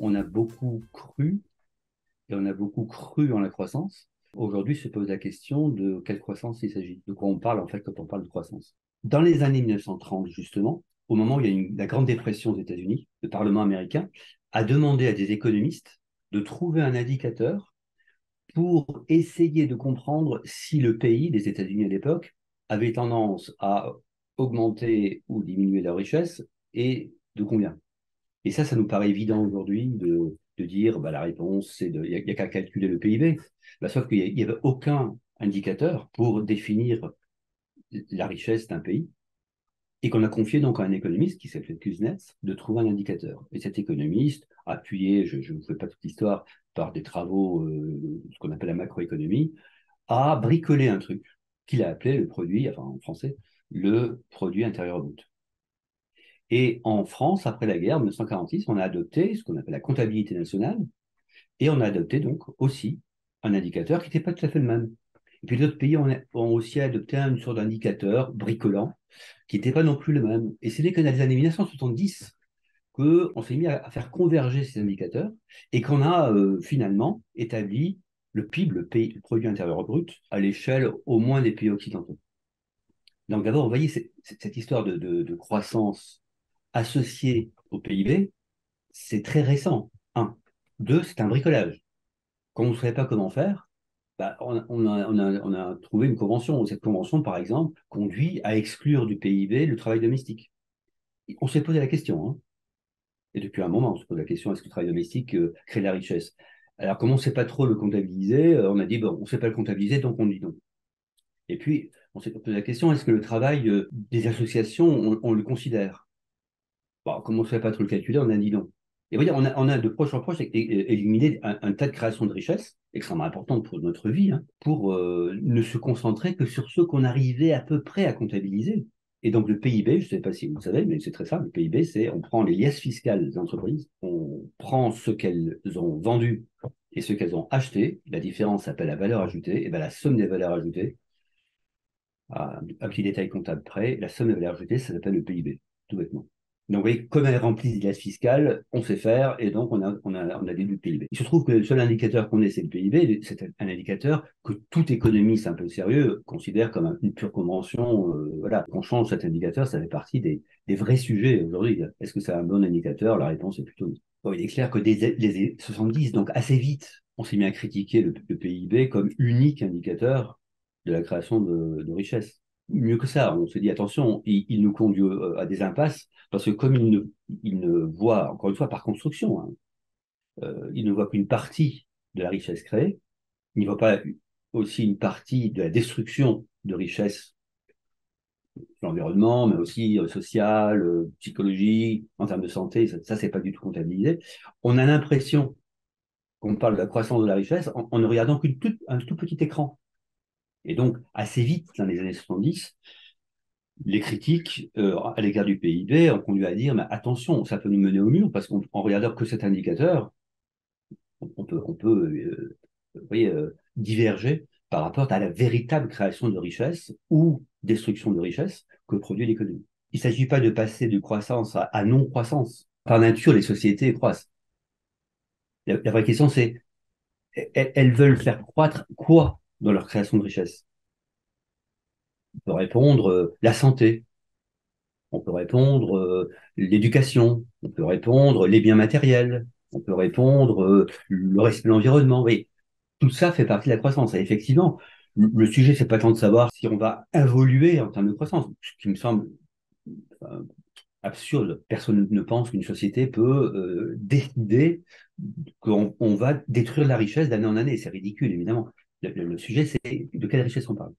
on a beaucoup cru, et on a beaucoup cru en la croissance. Aujourd'hui, se pose la question de quelle croissance il s'agit, de quoi on parle en fait quand on parle de croissance. Dans les années 1930, justement, au moment où il y a la Grande Dépression aux États-Unis, le Parlement américain a demandé à des économistes de trouver un indicateur pour essayer de comprendre si le pays, les États-Unis à l'époque, avait tendance à augmenter ou diminuer leur richesse et de combien. Et ça nous paraît évident aujourd'hui de dire bah, la réponse, c'est il n'y a qu'à calculer le PIB. Bah, sauf qu'il n'y avait aucun indicateur pour définir la richesse d'un pays et qu'on a confié donc à un économiste qui s'appelait Kuznets de trouver un indicateur. Et cet économiste, appuyé, je ne vous fais pas toute l'histoire, par des travaux, ce qu'on appelle la macroéconomie, a bricolé un truc qu'il a appelé le produit, enfin en français, le produit intérieur brut. Et en France, après la guerre, en 1946, on a adopté ce qu'on appelle la comptabilité nationale, et on a adopté donc aussi un indicateur qui n'était pas tout à fait le même. Et puis d'autres pays ont aussi adopté une sorte d'indicateur bricolant qui n'était pas non plus le même. Et c'est dès que dans les années 1970 qu'on s'est mis à faire converger ces indicateurs et qu'on a finalement établi le PIB, le produit intérieur brut, à l'échelle au moins des pays occidentaux. Donc d'abord, vous voyez, cette histoire de croissance associée au PIB, c'est très récent. Un. Deux, c'est un bricolage. Quand on ne savait pas comment faire, bah, on a trouvé une convention. Cette convention, par exemple, conduit à exclure du PIB le travail domestique. On s'est posé la question, hein, et depuis un moment, on se pose la question, est-ce que le travail domestique crée de la richesse? Alors, comme on ne sait pas trop le comptabiliser, on a dit, bon, on ne sait pas le comptabiliser, donc on dit non. Et puis, on s'est posé la question, est-ce que le travail des associations, on le considère? Bon, comme on ne savait pas trop le calculer, on a dit non. Et vous voyez, on a de proche en proche éliminé un tas de créations de richesses, extrêmement importantes pour notre vie, hein, pour ne se concentrer que sur ceux qu'on arrivait à peu près à comptabiliser. Et donc le PIB, je ne sais pas si vous le savez, mais c'est très simple, le PIB, c'est on prend les liasses fiscales des entreprises, on prend ce qu'elles ont vendu et ce qu'elles ont acheté, la différence s'appelle la valeur ajoutée, et bien la somme des valeurs ajoutées, à un petit détail comptable près, la somme des valeurs ajoutées, ça s'appelle le PIB, tout bêtement. Donc, vous voyez, comme elle remplit des glaces fiscales, on sait faire et donc on a déduit le PIB. Il se trouve que le seul indicateur qu'on ait, c'est le PIB. C'est un indicateur que tout économiste un peu sérieux considère comme une pure convention. Voilà, qu'on change cet indicateur, ça fait partie des vrais sujets aujourd'hui. Est-ce que c'est un bon indicateur? La réponse est plutôt non. Bon, il est clair que dès les années 70, donc assez vite, on s'est mis à critiquer le PIB comme unique indicateur de la création de richesse. Mieux que ça, on se dit attention, il nous conduit à des impasses parce que comme il ne voit, encore une fois, par construction, hein, il ne voit qu'une partie de la richesse créée, il ne voit pas aussi une partie de la destruction de richesse de l'environnement, mais aussi sociale, psychologique, en termes de santé, ça c'est pas du tout comptabilisé. On a l'impression qu'on parle de la croissance de la richesse en ne regardant un tout petit écran. Et donc, assez vite, dans les années 70, les critiques à l'égard du PIB ont conduit à dire, mais attention, ça peut nous mener au mur, parce qu'en regardant que cet indicateur, on peut vous voyez, diverger par rapport à la véritable création de richesse ou destruction de richesse que produit l'économie. Il ne s'agit pas de passer de croissance à non-croissance. Par nature, les sociétés croissent. La vraie question, c'est, elles veulent faire croître quoi dans leur création de richesse? On peut répondre la santé, on peut répondre l'éducation, on peut répondre les biens matériels, on peut répondre le respect de l'environnement. Oui, tout ça fait partie de la croissance. Et effectivement, le sujet, c'est pas tant de savoir si on va évoluer en termes de croissance, ce qui me semble euh, absurde. Personne ne pense qu'une société peut décider qu'on va détruire la richesse d'année en année. C'est ridicule, évidemment. Le sujet, c'est de quelle richesse on parle.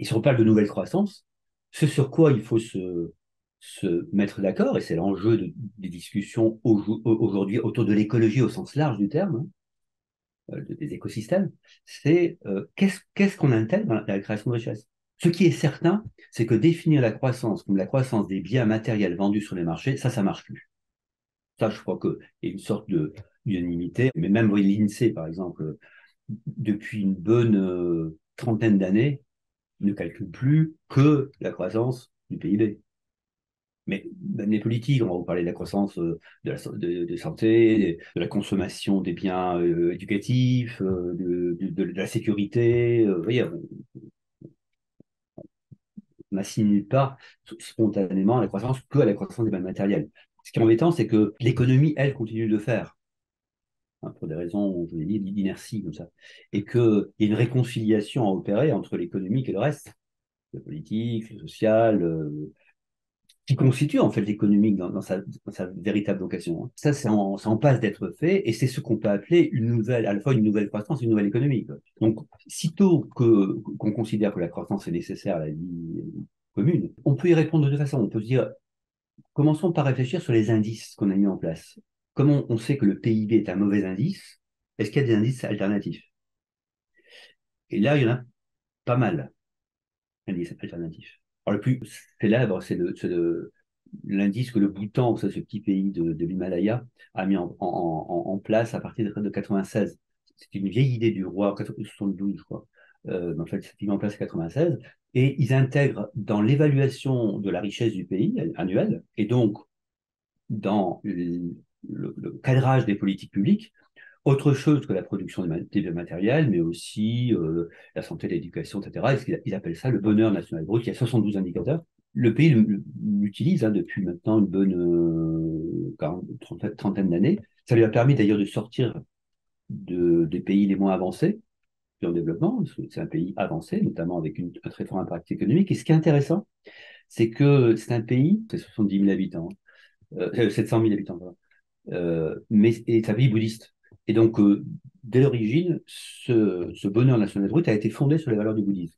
Et si on parle de nouvelle croissance, ce sur quoi il faut se mettre d'accord, et c'est l'enjeu des discussions aujourd'hui autour de l'écologie au sens large du terme, des écosystèmes, c'est qu'est-ce qu'on intègre dans la création de richesse. Ce qui est certain, c'est que définir la croissance comme la croissance des biens matériels vendus sur les marchés, ça marche plus. Ça, je crois qu'il y a une sorte d'unanimité, mais même oui, l'INSEE, par exemple, depuis une bonne trentaine d'années, ne calcule plus que la croissance du PIB. Mais même les politiques, on va vous parler de la croissance de santé, de la consommation des biens éducatifs, de la sécurité. Vous voyez, on n'assimile pas spontanément à la croissance que à la croissance des biens matériels. Ce qui est embêtant, c'est que l'économie, elle, continue de le faire, hein, pour des raisons, je l'ai dit, d'inertie comme ça. Et qu'il y a une réconciliation à opérer entre l'économique et le reste, le politique, le social, qui constitue en fait l'économique dans sa véritable vocation, hein. Ça, ça en passe d'être fait, et c'est ce qu'on peut appeler une nouvelle, à la fois une nouvelle croissance et une nouvelle économie, quoi. Donc, sitôt qu'on considère que la croissance est nécessaire à la vie commune, on peut y répondre de deux façons. On peut se dire, commençons par réfléchir sur les indices qu'on a mis en place. Comment on sait que le PIB est un mauvais indice? Est-ce qu'il y a des indices alternatifs? Et là, il y en a pas mal, indices alternatifs. Alors, le plus célèbre, c'est l'indice que le Bhoutan, ça, ce petit pays de l'Himalaya, a mis en place à partir de 96. C'est une vieille idée du roi, 72, je crois. En fait, c'est mis en place en 96. Et ils intègrent dans l'évaluation de la richesse du pays annuelle, et donc dans le cadrage des politiques publiques, autre chose que la production des biens matériels, mais aussi la santé, l'éducation, etc. Ils appellent ça le bonheur national brut. Il y a 72 indicateurs. Le pays l'utilise, hein, depuis maintenant une bonne trentaine d'années. Ça lui a permis d'ailleurs de sortir des pays les moins avancés en développement. C'est un pays avancé, notamment avec un très fort impact économique. Et ce qui est intéressant, c'est que c'est un pays, c'est 70 000 habitants, 700 000 habitants, pardon, mais c'est un pays bouddhiste. Et donc, dès l'origine, ce bonheur national brut a été fondé sur les valeurs du bouddhisme.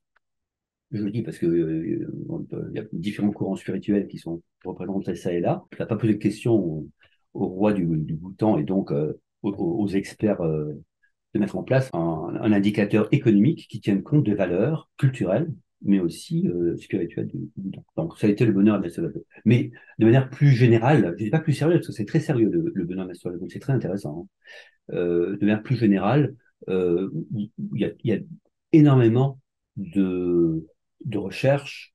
Je le dis parce que il y a différents courants spirituels qui sont représentés ça et là. Je n'ai pas posé de questions au roi du Bhoutan, et donc aux experts de mettre en place un indicateur économique qui tienne compte des valeurs culturelles, mais aussi spirituelles du Bhoutan. Donc, ça a été le bonheur national. Mais de manière plus générale, je ne dis pas plus sérieux, parce que c'est très sérieux le bonheur national, c'est très intéressant, hein. De manière plus générale, il y a énormément de, de recherches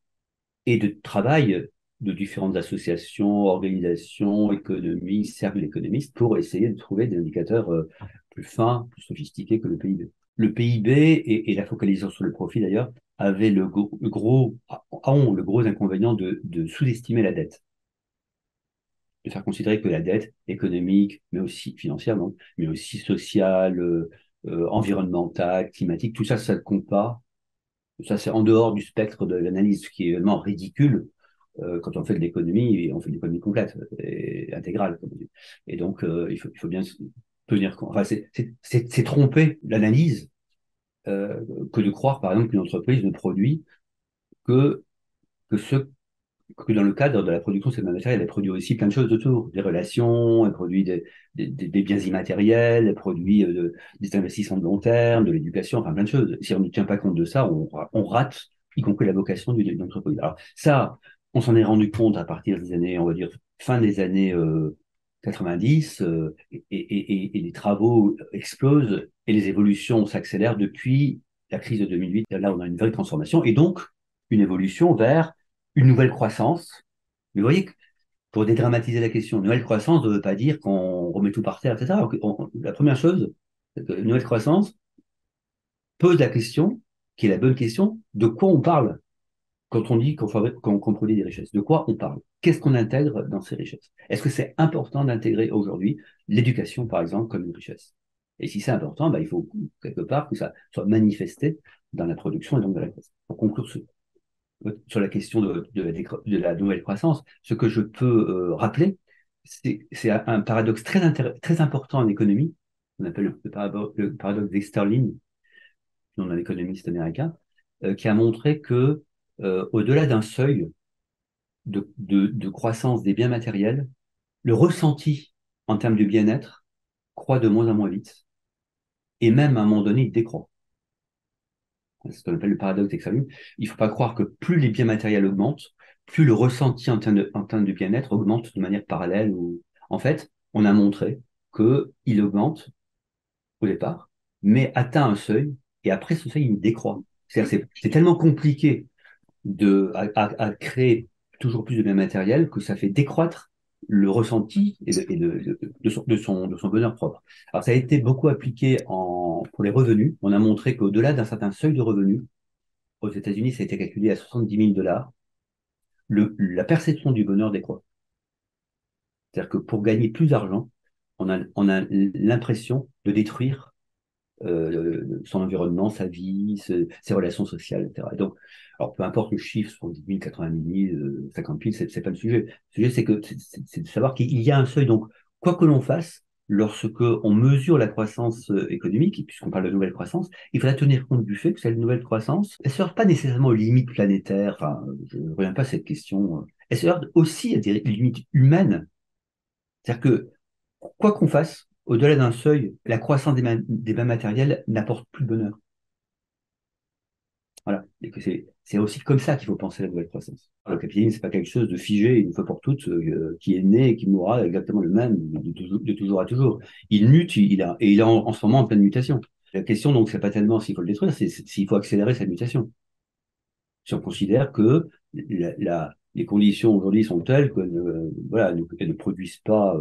et de travail de différentes associations, organisations, économies, cercles d'économistes pour essayer de trouver des indicateurs plus fins, plus sophistiqués que le PIB. Le PIB et la focalisation sur le profit d'ailleurs avaient ont le gros inconvénient de sous-estimer la dette, de faire considérer que la dette économique, mais aussi financière, donc, mais aussi sociale, environnementale, climatique, tout ça, ça ne compte pas. Ça, c'est en dehors du spectre de l'analyse, ce qui est vraiment ridicule quand on fait de l'économie, on fait de l'économie complète et intégrale, comme on dit. Et donc, il faut bien tenir compte. Enfin, c'est tromper l'analyse que de croire, par exemple, qu'une entreprise ne produit que, que ce que dans le cadre de la production de ces matériels, elle produit aussi plein de choses autour, des relations, elle produit des biens immatériels, elle produit des investissements de long terme, de l'éducation, enfin plein de choses. Si on ne tient pas compte de ça, on rate, y compris la vocation d'une entreprise. Alors ça, on s'en est rendu compte à partir des années, on va dire, fin des années 90, et les travaux explosent et les évolutions s'accélèrent depuis la crise de 2008. Là, on a une vraie transformation et donc une évolution vers une nouvelle croissance. Mais vous voyez que pour dédramatiser la question, nouvelle croissance ne veut pas dire qu'on remet tout par terre, etc. Donc, la première chose, c'est que une nouvelle croissance pose la question, qui est la bonne question, de quoi on parle quand on dit qu'on produit des richesses. De quoi on parle? Qu'est-ce qu'on intègre dans ces richesses? Est-ce que c'est important d'intégrer aujourd'hui l'éducation, par exemple, comme une richesse? Et si c'est important, bah, il faut quelque part que ça soit manifesté dans la production et donc dans la richesse. Pour conclure sur la question de la nouvelle croissance, ce que je peux rappeler, c'est un paradoxe très important en économie, qu'on appelle le paradoxe d'Easterlin, un économiste américain, qui a montré que au-delà d'un seuil de croissance des biens matériels, le ressenti en termes de bien-être croît de moins en moins vite, et même à un moment donné, il décroît. C'est ce qu'on appelle le paradoxe d'Examen. Il ne faut pas croire que plus les biens matériels augmentent, plus le ressenti en termes de bien-être augmente de manière parallèle. En fait, on a montré qu'il augmente au départ, mais atteint un seuil, et après ce seuil, il décroît. C'est-à-dire c'est tellement compliqué à créer toujours plus de biens matériels, que ça fait décroître le ressenti de son bonheur propre. Alors, ça a été beaucoup appliqué pour les revenus. On a montré qu'au-delà d'un certain seuil de revenus, aux États-Unis, ça a été calculé à 70 000 $, la perception du bonheur décroît. C'est-à-dire que pour gagner plus d'argent, on a l'impression de détruire son environnement, sa vie, ses relations sociales, etc. Et donc, alors peu importe le chiffre, 70 000, 80 000, 50 000, c'est pas le sujet. Le sujet, c'est de savoir qu'il y a un seuil. Donc, quoi que l'on fasse, lorsque on mesure la croissance économique, puisqu'on parle de nouvelle croissance, il faudra tenir compte du fait que cette nouvelle croissance, elle ne se heurte pas nécessairement aux limites planétaires. Enfin, je ne reviens pas à cette question. Elle se heurte aussi à des limites humaines. C'est-à-dire que quoi qu'on fasse, au-delà d'un seuil, la croissance des biens matériels n'apporte plus de bonheur. Voilà. Et que c'est aussi comme ça qu'il faut penser la nouvelle croissance. Le capitalisme, c'est pas quelque chose de figé une fois pour toutes, qui est né et qui mourra exactement le même de toujours à toujours. Il mute, il est en ce moment en pleine mutation. La question, donc, c'est pas tellement s'il faut le détruire, c'est s'il faut accélérer sa mutation. Si on considère que les conditions aujourd'hui sont telles que voilà, elles ne produisent pas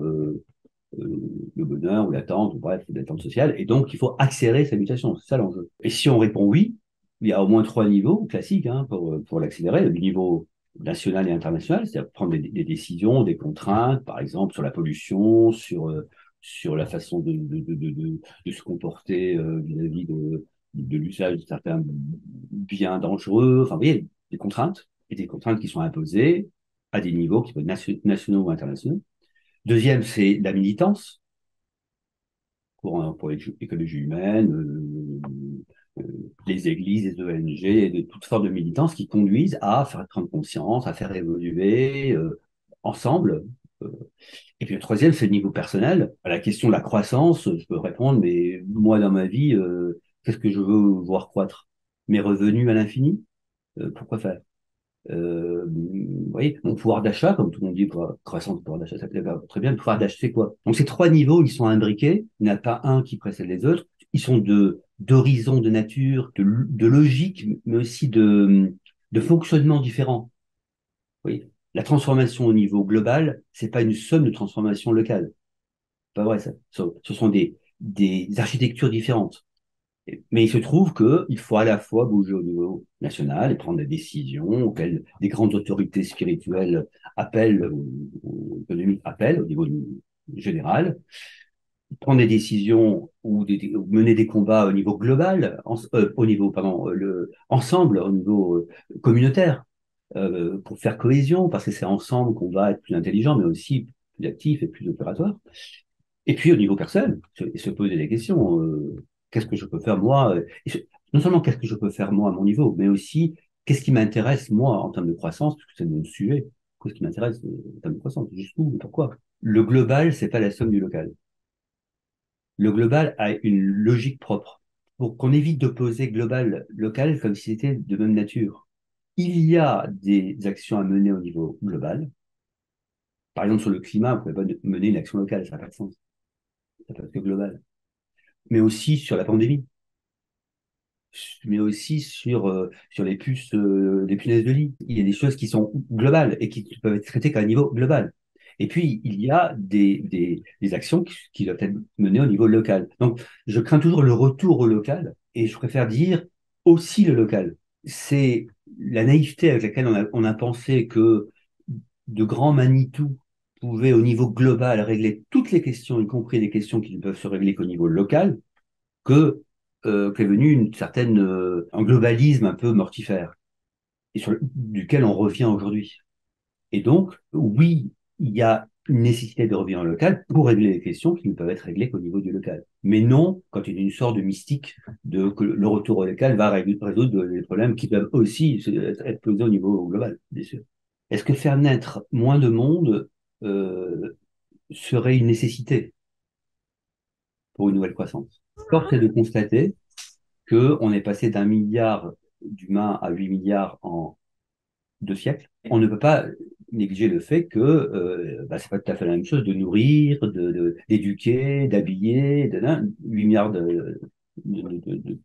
le bonheur ou l'attente, ou bref, l'attente sociale, et donc il faut accélérer sa mutation, c'est ça l'enjeu. Et si on répond oui, il y a au moins trois niveaux classiques pour l'accélérer, le niveau national et international, c'est-à-dire prendre des décisions, des contraintes, par exemple sur la pollution, sur la façon de se comporter vis-à-vis de l'usage de certains biens dangereux, enfin vous voyez, des contraintes, et des contraintes qui sont imposées à des niveaux qui peuvent être nationaux ou internationaux. Deuxième, c'est la militance pour l'écologie humaine, les églises, les ONG, de toutes sortes de militances qui conduisent à faire prendre conscience, à faire évoluer ensemble. Euh. Et puis le troisième, c'est le niveau personnel. À la question de la croissance, je peux répondre, mais moi dans ma vie, qu'est-ce que je veux voir croître? Mes revenus à l'infini? Pourquoi faire? Vous voyez, mon pouvoir d'achat, comme tout le monde dit, croissance du pouvoir d'achat, ça plaît pas très bien. Le pouvoir d'achat, c'est quoi? Donc, ces trois niveaux, ils sont imbriqués. Il n'y en a pas un qui précède les autres. Ils sont d'horizons, de nature, de logique, mais aussi de fonctionnement différents. Vous voyez, la transformation au niveau global, c'est pas une somme de transformations locales. Pas vrai, ça. Ce sont des architectures différentes. Mais il se trouve qu'il faut à la fois bouger au niveau national et prendre des décisions auxquelles des grandes autorités spirituelles appellent, ou économiques appellent au niveau général, prendre des décisions ou mener des combats au niveau global, au niveau, pardon, ensemble, au niveau communautaire, pour faire cohésion, parce que c'est ensemble qu'on va être plus intelligent, mais aussi plus actif et plus opératoire. Et puis au niveau personnel, se poser des questions. Qu'est-ce que je peux faire moi? Non seulement qu'est-ce que je peux faire moi à mon niveau, mais aussi qu'est-ce qui m'intéresse moi en termes de croissance, parce que c'est mon sujet. Qu'est-ce qui m'intéresse en termes de croissance? Jusqu'où et pourquoi? Le global, c'est pas la somme du local. Le global a une logique propre. Pour qu'on évite d'opposer global-local comme si c'était de même nature. Il y a des actions à mener au niveau global. Par exemple, sur le climat, vous ne pouvez pas mener une action locale, ça n'a pas de sens. Ça peut être que global. Mais aussi sur la pandémie, mais aussi sur les punaises de lit. Il y a des choses qui sont globales et qui peuvent être traitées qu'à un niveau global. Et puis, il y a des actions qui doivent être menées au niveau local. Donc, je crains toujours le retour au local et je préfère dire aussi le local. C'est la naïveté avec laquelle on a pensé que de grands Manitou pouvaient, au niveau global, régler toutes les questions, y compris les questions qui ne peuvent se régler qu'au niveau local, qu'est venu un globalisme un peu mortifère, et duquel on revient aujourd'hui. Et donc, oui, il y a une nécessité de revenir en local pour régler les questions qui ne peuvent être réglées qu'au niveau du local. Mais non, quand il y a une sorte de mystique que le retour au local va résoudre les problèmes qui peuvent aussi être posés au niveau global, bien sûr. Est-ce que faire naître moins de monde serait une nécessité pour une nouvelle croissance? Force est de constater qu'on est passé d'un milliard d'humains à 8 milliards en 2 siècles. On ne peut pas négliger le fait que c'est pas tout à fait la même chose de nourrir, d'éduquer, d'habiller, 8 milliards de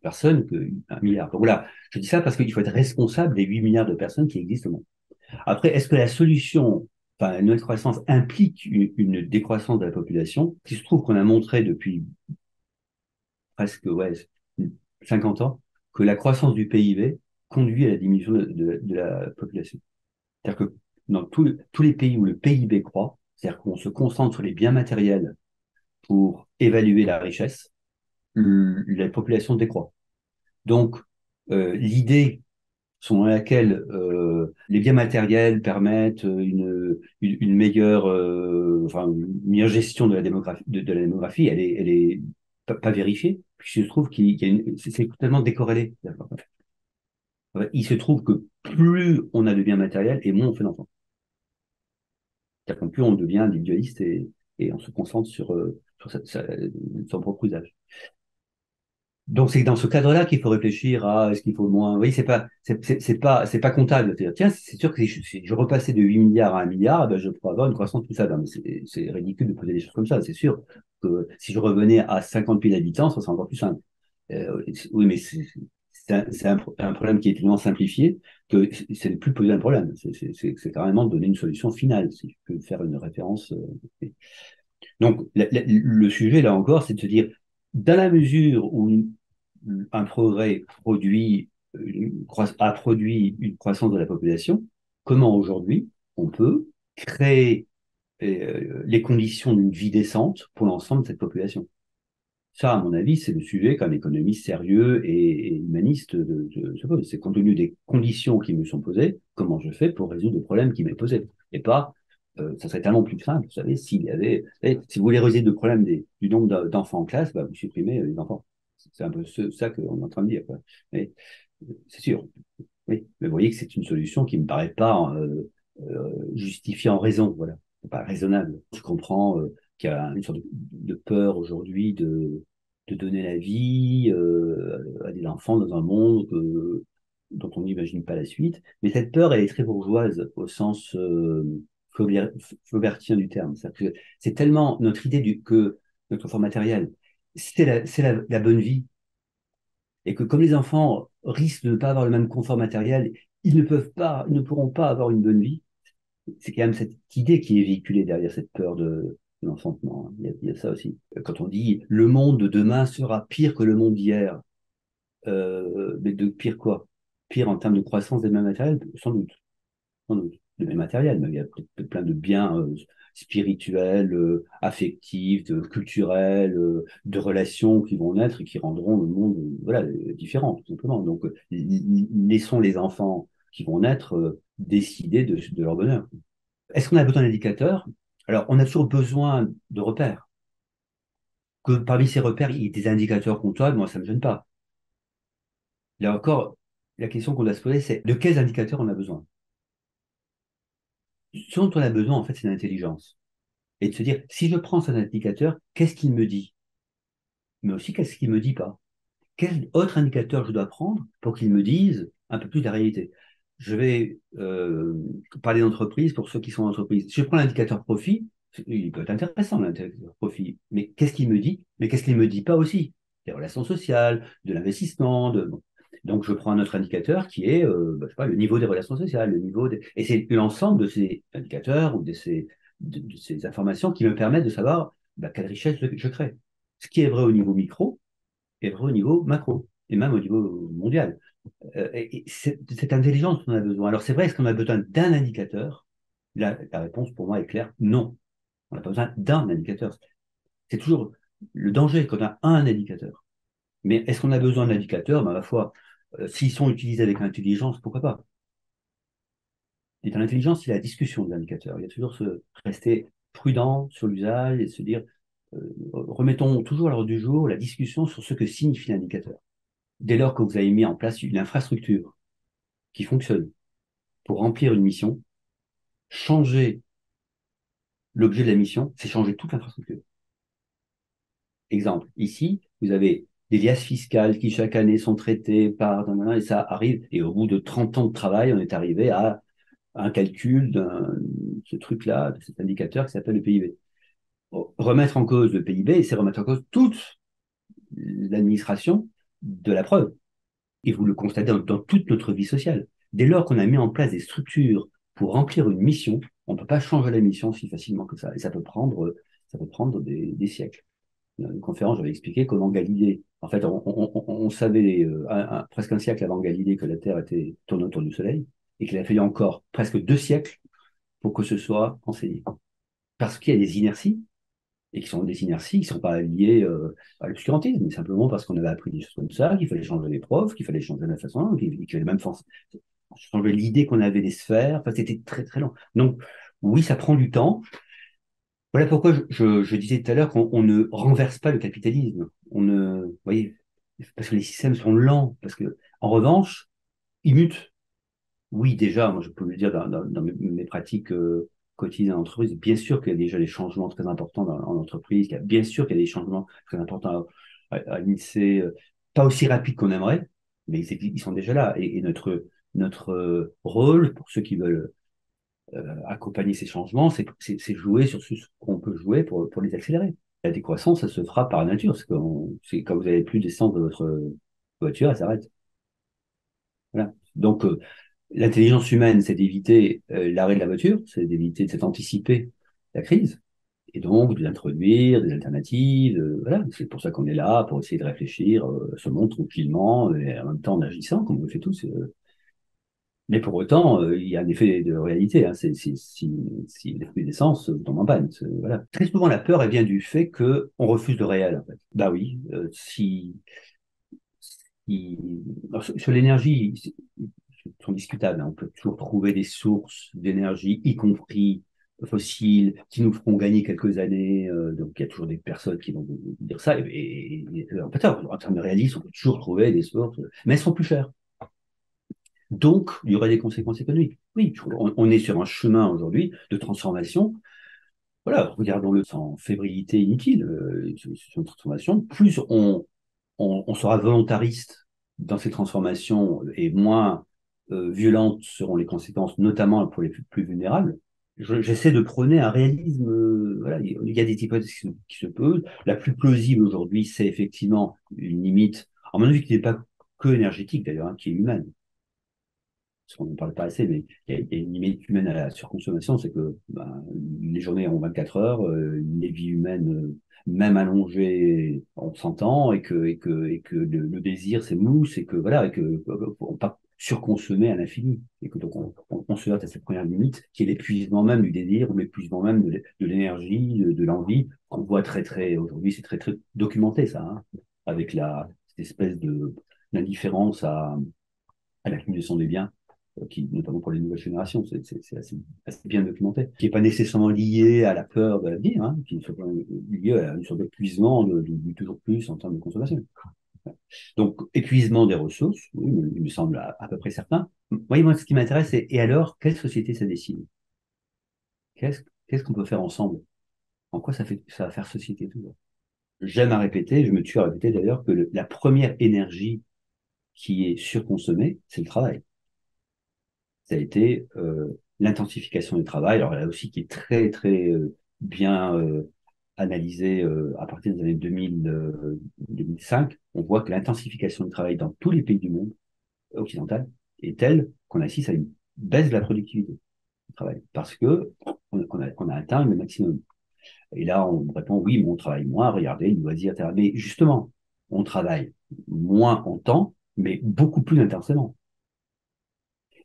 personnes que 1 milliard. Donc voilà, je dis ça parce qu'il faut être responsable des 8 milliards de personnes qui existent au monde. Après, est-ce que la solution, enfin, une nouvelle croissance implique une décroissance de la population? Il se trouve qu'on a montré depuis presque ouais, 50 ans que la croissance du PIB conduit à la diminution de la population. C'est-à-dire que dans tous les pays où le PIB croît, c'est-à-dire qu'on se concentre sur les biens matériels pour évaluer la richesse, la population décroît. Donc, l'idée selon laquelle les biens matériels permettent une meilleure, enfin, une meilleure gestion de la démographie, de la démographie, elle est pas vérifiée. Puis il se trouve qu'il y a c'est totalement décorrélé. Il se trouve que plus on a de biens matériels et moins on fait d'enfants. C'est-à-dire que plus on devient individualiste et on se concentre sur son propre usage. Donc c'est dans ce cadre-là qu'il faut réfléchir à est-ce qu'il faut moins. Oui, c'est pas comptable. C'est-à-dire, tiens, c'est sûr que si je repassais de 8 milliards à 1 milliard, ben je pourrais avoir une croissance tout ça. Non, mais c'est ridicule de poser des choses comme ça. C'est sûr que si je revenais à 50 000 habitants, ça serait encore plus simple. Oui, mais un problème qui est tellement simplifié que c'est ne plus poser un problème. C'est carrément donner une solution finale, si je peux faire une référence. Donc, le sujet, là encore, c'est de se dire, dans la mesure où un progrès a produit une croissance de la population, comment aujourd'hui on peut créer les conditions d'une vie décente pour l'ensemble de cette population? Ça, à mon avis, c'est le sujet qu'un économiste sérieux et humaniste se pose. C'est compte tenu des conditions qui me sont posées, comment je fais pour résoudre le problème qui m'est posé. Et pas, ça serait tellement plus simple, vous savez, s'il y avait, si vous voulez résoudre le problème du nombre d'enfants en classe, bah, vous supprimez les enfants. C'est un peu ça qu'on est en train de dire, quoi. Mais c'est sûr, oui. Mais vous voyez que c'est une solution qui ne me paraît pas justifiée en raison, voilà. C'est pas raisonnable. Je comprends qu'il y a une sorte de peur aujourd'hui de donner la vie à des enfants dans un monde dont on n'imagine pas la suite. Mais cette peur, elle est très bourgeoise au sens flaubertien du terme. C'est-à-dire que c'est tellement notre idée que notre confort matériel, c'est la bonne vie. Et que comme les enfants risquent de ne pas avoir le même confort matériel, ils ne pourront pas avoir une bonne vie. C'est quand même cette idée qui est véhiculée derrière cette peur de l'enfantement, hein. Il y a ça aussi. Quand on dit le monde de demain sera pire que le monde d'hier, mais de pire quoi? Pire en termes de croissance des mêmes matériels? Sans doute. Sans doute. Des mêmes matériels, mais il y a peut-être plein de biens spirituels, affectifs, culturels, de relations qui vont naître et qui rendront le monde voilà, différent, tout simplement. Donc, laissons les enfants qui vont naître décider de leur bonheur. Est-ce qu'on a besoin d'indicateurs? Alors, on a toujours besoin de repères. Que parmi ces repères, il y ait des indicateurs comptables, moi, ça ne me gêne pas. Là encore, la question qu'on doit se poser, c'est de quels indicateurs on a besoin? Ce dont on a besoin, en fait, c'est d'intelligence. Et de se dire, si je prends cet indicateur, qu'est-ce qu'il me dit? Mais aussi, qu'est-ce qu'il ne me dit pas? Quel autre indicateur je dois prendre pour qu'il me dise un peu plus de la réalité? Je vais parler d'entreprise pour ceux qui sont en entreprise. Si je prends l'indicateur profit, il peut être intéressant, l'indicateur profit. Mais qu'est-ce qu'il me dit? Mais qu'est-ce qu'il ne me dit pas aussi? Des relations sociales, de l'investissement. Bon. Donc, je prends un autre indicateur qui est je sais pas, le niveau des relations sociales, le niveau des. Et c'est l'ensemble de ces indicateurs ou de ces informations qui me permettent de savoir quelle richesse je crée. Ce qui est vrai au niveau micro est vrai au niveau macro et même au niveau mondial. Et cette intelligence dont on a besoin. Alors c'est vrai, est-ce qu'on a besoin d'un indicateur? La réponse pour moi est claire, non. On n'a pas besoin d'un indicateur. C'est toujours le danger quand on a un indicateur. Mais est-ce qu'on a besoin d'indicateurs? À la fois, s'ils sont utilisés avec intelligence, pourquoi pas? Et dans l'intelligence, il y a la discussion des indicateurs. Il y a toujours se rester prudent sur l'usage et se dire, remettons toujours à l'ordre du jour la discussion sur ce que signifie l'indicateur. Dès lors que vous avez mis en place une infrastructure qui fonctionne pour remplir une mission, changer l'objet de la mission, c'est changer toute l'infrastructure. Exemple, ici, vous avez des liasses fiscales qui chaque année sont traitées par, et ça arrive, et au bout de 30 ans de travail, on est arrivé à un calcul de ce truc-là, de cet indicateur qui s'appelle le PIB. Remettre en cause le PIB, c'est remettre en cause toute l'administration de la preuve. Et vous le constatez dans toute notre vie sociale. Dès lors qu'on a mis en place des structures pour remplir une mission, on ne peut pas changer la mission si facilement que ça. Et ça peut prendre des siècles. Dans une conférence, j'avais expliqué comment Galilée, en fait, on savait presque un siècle avant Galilée que la Terre était tournée autour du Soleil, et qu'il a fallu encore presque 2 siècles pour que ce soit enseigné. Parce qu'il y a des inerties, et qui sont des inerties qui ne sont pas liées à l'obscurantisme, mais simplement parce qu'on avait appris des choses comme ça, qu'il fallait changer les profs, qu'il fallait changer la façon, qu'il fallait même changer l'idée qu'on avait des sphères. Enfin, c'était très très long. Donc, oui, ça prend du temps. Voilà pourquoi je disais tout à l'heure qu'on ne renverse pas le capitalisme. On ne, vous voyez, parce que les systèmes sont lents. Parce que, en revanche, ils mutent. Oui, déjà, moi, je peux le dire dans mes pratiques quotidiennes en entreprise, bien sûr qu'il y a déjà des changements très importants en entreprise, bien sûr qu'il y a des changements très importants à l'INSEE, pas aussi rapides qu'on aimerait, mais ils sont déjà là. Et notre rôle, pour ceux qui veulent accompagner ces changements, c'est jouer sur ce qu'on peut jouer pour les accélérer. La décroissance, ça se fera par nature. C'est quand vous avez plus d'essence de votre voiture, elle s'arrête. Voilà. Donc, l'intelligence humaine, c'est d'éviter l'arrêt de la voiture, c'est d'éviter, c'est d'anticiper la crise, et donc d'introduire des alternatives. Voilà, c'est pour ça qu'on est là, pour essayer de réfléchir ce monde tranquillement, et en même temps en agissant, comme on le fait tous. Mais pour autant, il y a un effet de réalité. Hein, si les fruits d'essence tombent en panne. Voilà. Très souvent, la peur, elle vient du fait qu'on refuse le réel. En fait. Bah oui, alors, sur l'énergie, sont discutables. Hein. On peut toujours trouver des sources d'énergie, y compris fossiles, qui nous feront gagner quelques années. Donc, il y a toujours des personnes qui vont dire ça. En fait, en termes de réalisme, on peut toujours trouver des sources, mais elles sont plus chères. Donc, il y aurait des conséquences économiques. Oui, on est sur un chemin aujourd'hui de transformation. Voilà, regardons-le sans fébrilité inutile. C'est une transformation. Plus on sera volontariste dans ces transformations et moins violentes seront les conséquences, notamment pour les plus vulnérables. J'essaie de prôner un réalisme. Voilà, il y a des hypothèses qui se posent. La plus plausible aujourd'hui, c'est effectivement une limite, à mon avis, qui n'est pas que énergétique d'ailleurs, hein, qui est humaine, parce qu'on n'en parle pas assez, mais il y a une limite humaine à la surconsommation, c'est que ben, les journées ont 24 heures, les vies humaines, même allongées, ont 100 ans, et que le désir, c'est mousse, et que voilà, et que on pas surconsommer à l'infini, et que donc on se heurte à cette première limite, qui est l'épuisement même du désir, ou l'épuisement même de l'énergie, de l'envie, qu'on voit très très, aujourd'hui, c'est très très documenté ça, hein, avec cette espèce de d'indifférence à l'accumulation des biens notamment pour les nouvelles générations, c'est assez bien documenté, qui n'est pas nécessairement lié à la peur de l'avenir, hein, qui est lié à une sorte d'épuisement du toujours plus en termes de consommation. Donc, épuisement des ressources, oui, il me semble à peu près certain. Moi, ce qui m'intéresse, c'est, et alors, quelle société ça dessine? Qu'est-ce qu'on peut faire ensemble? En quoi ça va faire société toujours? J'aime à répéter, je me tue à répéter d'ailleurs, que la première énergie qui est surconsommée, c'est le travail. Ça a été l'intensification du travail, alors là aussi qui est très très bien analysé à partir des années 2000, 2005. On voit que l'intensification du travail dans tous les pays du monde occidental est telle qu'on assiste à une baisse de la productivité du travail, parce que on a atteint le maximum. Et là, on répond, oui, mais on travaille moins, regardez, les loisirs, etc. Mais justement, on travaille moins en temps, mais beaucoup plus intensément.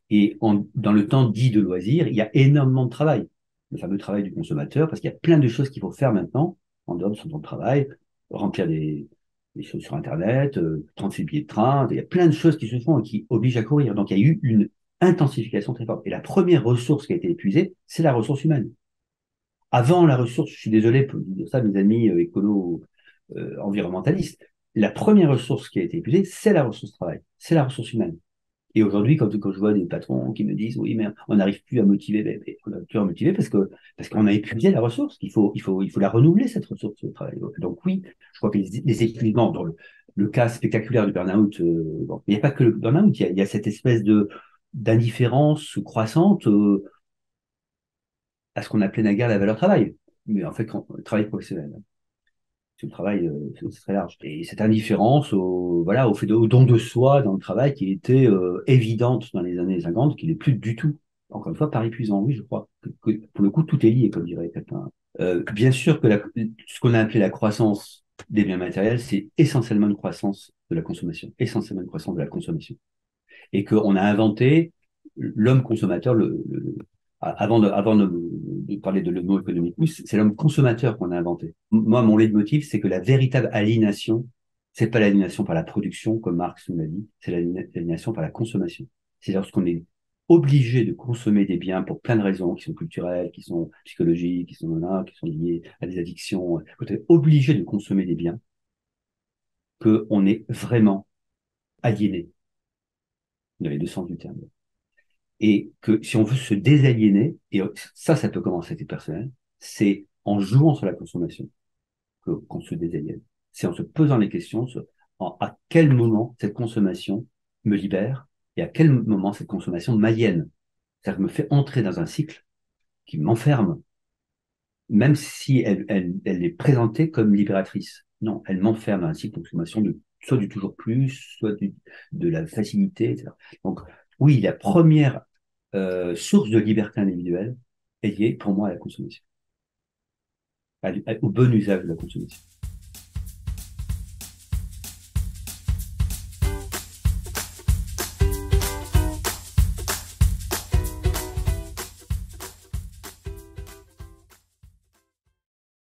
Et dans le temps dit de loisir, il y a énormément de travail. Le fameux travail du consommateur, parce qu'il y a plein de choses qu'il faut faire maintenant, en dehors de son temps de travail, remplir des choses sur Internet, 36 billets de train, il y a plein de choses qui se font et qui obligent à courir. Donc il y a eu une intensification très forte. Et la première ressource qui a été épuisée, c'est la ressource humaine. Avant la ressource, je suis désolé pour dire ça, mes amis écolos environnementalistes, la première ressource qui a été épuisée, c'est la ressource travail, c'est la ressource humaine. Et aujourd'hui, quand je vois des patrons qui me disent, oui, mais on n'arrive plus à motiver, mais on n'arrive plus à motiver parce qu'on a épuisé la ressource, il faut la renouveler, cette ressource de travail. Donc oui, je crois que les épuisements, dans le cas spectaculaire du burn-out, bon, il n'y a pas que le burn-out, il y a cette espèce d'indifférence croissante à ce qu'on appelait naguère la valeur travail. Mais en fait, le travail professionnel. Le travail, c'est très large. Et cette indifférence voilà, au don de soi dans le travail qui était évidente dans les années 50, qui n'est plus du tout encore une fois, par épuisant. Oui, je crois que pour le coup, tout est lié, comme dirait quelqu'un. Bien sûr que ce qu'on a appelé la croissance des biens matériels, c'est essentiellement une croissance de la consommation, essentiellement une croissance de la consommation. Et qu'on a inventé l'homme consommateur, avant de parler de l'homo economicus, c'est l'homme consommateur qu'on a inventé. Moi, mon leitmotiv, c'est que la véritable aliénation, c'est pas l'aliénation par la production, comme Marx nous l'a dit, c'est l'aliénation par la consommation. C'est lorsqu'on est obligé de consommer des biens pour plein de raisons, qui sont culturelles, qui sont psychologiques, qui sont liées à des addictions, quand on est obligé de consommer des biens, qu'on est vraiment aliéné, dans les deux sens du terme. Et que si on veut se désaliéner, et ça peut commencer à être personnel, c'est en jouant sur la consommation qu'on se désaliène. C'est en se posant les questions sur à quel moment cette consommation me libère et à quel moment cette consommation m'aliène. C'est-à-dire me fait entrer dans un cycle qui m'enferme, même si elle est présentée comme libératrice. Non, elle m'enferme dans un cycle de consommation de soit du toujours plus, de la facilité, etc. Donc, oui, la première source de liberté individuelle est liée pour moi à la consommation, au bon usage de la consommation.